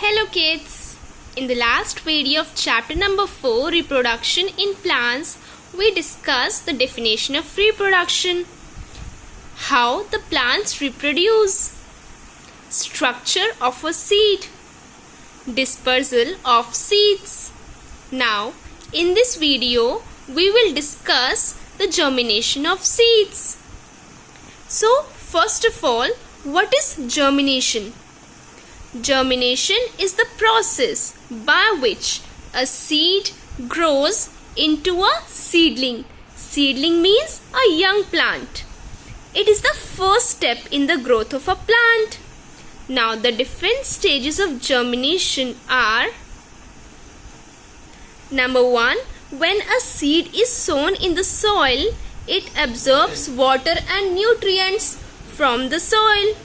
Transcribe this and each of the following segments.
Hello kids! In the last video of chapter number 4, Reproduction in Plants, we discussed the definition of reproduction, how the plants reproduce, structure of a seed, dispersal of seeds. Now, in this video, we will discuss the germination of seeds. So, first of all, what is germination? Germination is the process by which a seed grows into a seedling. Seedling means a young plant. It is the first step in the growth of a plant. Now the different stages of germination are: number 1, when a seed is sown in the soil, it absorbs water and nutrients from the soil.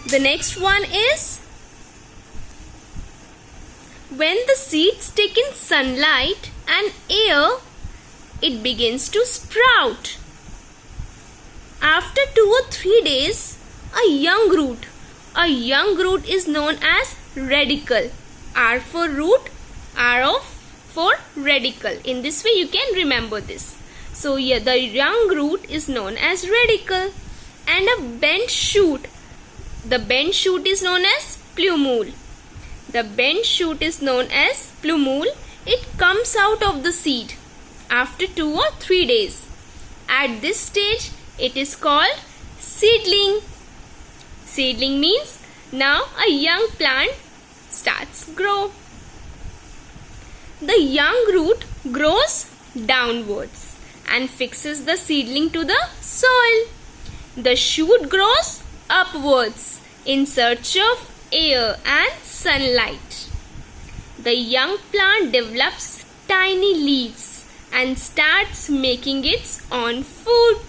The next one is when the seeds take in sunlight and air, it begins to sprout. After 2 or 3 days, a young root is known as radicle. R for root, for radicle. In this way you can remember this. So here the young root is known as radicle, and a bent shoot. The bent shoot is known as plumule. The bent shoot is known as plumule. It comes out of the seed after 2 or 3 days. At this stage, it is called seedling. Seedling means now a young plant starts grow. The young root grows downwards and fixes the seedling to the soil. The shoot grows upwards in search of air and sunlight. The young plant develops tiny leaves and starts making its own food.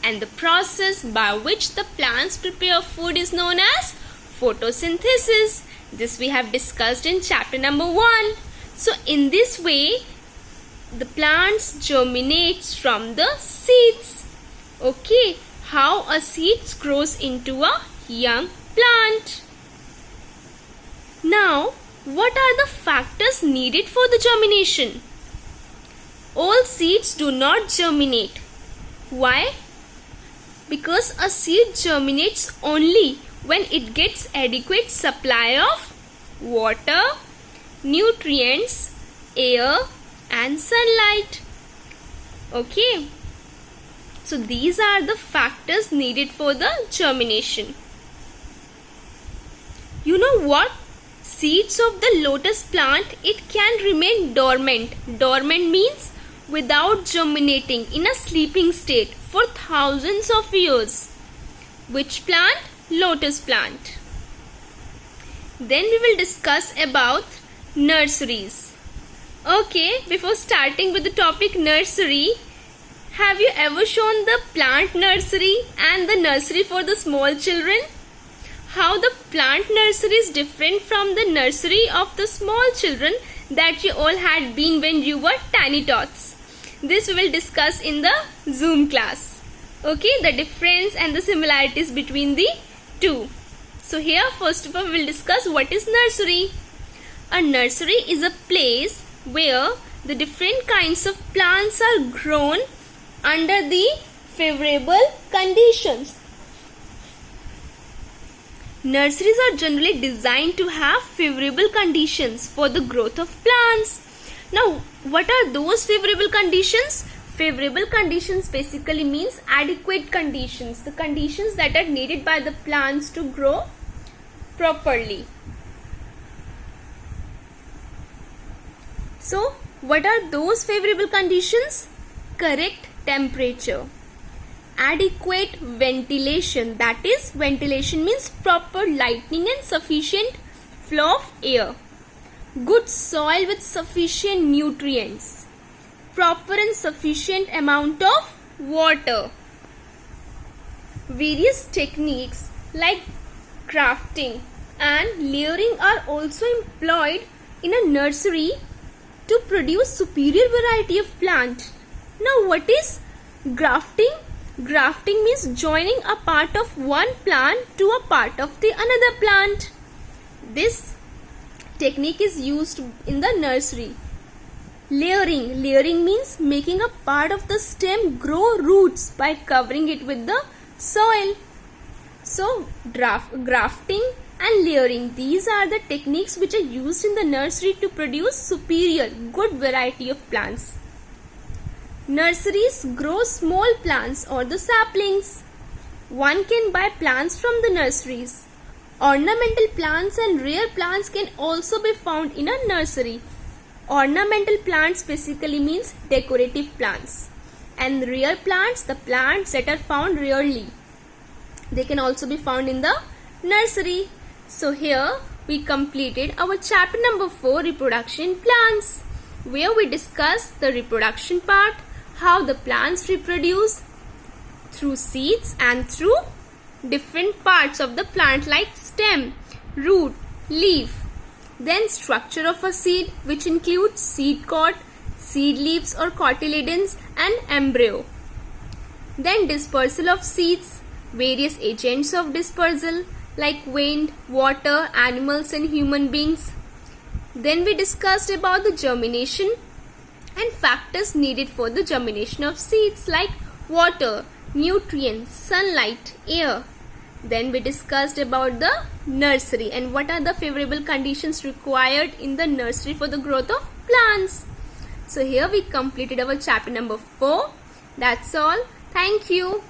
And the process by which the plants prepare food is known as photosynthesis. This we have discussed in chapter number 1. So in this way, the plants germinates from the seeds. Okay. How a seed grows into a young plant. Now, what are the factors needed for the germination? All seeds do not germinate. Why? Because a seed germinates only when it gets adequate supply of water, nutrients, air and sunlight. Okay. So these are the factors needed for the germination. You know what? Seeds of the lotus plant, it can remain dormant. Dormant means without germinating, in a sleeping state for thousands of years. Which plant? Lotus plant. Then we will discuss about nurseries. Okay, before starting with the topic nursery, have you ever shown the plant nursery and the nursery for the small children? How the plant nursery is different from the nursery of the small children that you all had been when you were tiny tots. This we will discuss in the Zoom class. Okay, the difference and the similarities between the two. So here first of all we will discuss what is nursery. A nursery is a place where the different kinds of plants are grown under the favorable conditions. Nurseries are generally designed to have favorable conditions for the growth of plants. Now, what are those favorable conditions? Favorable conditions basically means adequate conditions, the conditions that are needed by the plants to grow properly. So, what are those favorable conditions? Correct temperature, adequate ventilation, that is, ventilation means proper lighting and sufficient flow of air, good soil with sufficient nutrients, proper and sufficient amount of water. Various techniques like grafting and layering are also employed in a nursery to produce superior variety of plant. Now, what is grafting? Grafting means joining a part of one plant to a part of the another plant. This technique is used in the nursery. Layering. Layering means making a part of the stem grow roots by covering it with the soil. So, grafting and layering, these are the techniques which are used in the nursery to produce superior, good variety of plants. Nurseries grow small plants or the saplings. One can buy plants from the nurseries. Ornamental plants and rare plants can also be found in a nursery. Ornamental plants basically means decorative plants. And rare plants, the plants that are found rarely. They can also be found in the nursery. So here we completed our chapter number 4, reproduction in plants, where we discussed the reproduction part, how the plants reproduce through seeds and through different parts of the plant like stem, root, leaf. Then structure of a seed, which includes seed coat, seed leaves or cotyledons and embryo. Then dispersal of seeds, various agents of dispersal like wind, water, animals and human beings. Then we discussed about the germination and factors needed for the germination of seeds like water, nutrients, sunlight, air. Then we discussed about the nursery and what are the favorable conditions required in the nursery for the growth of plants. So here we completed our chapter number 4. That's all. Thank you.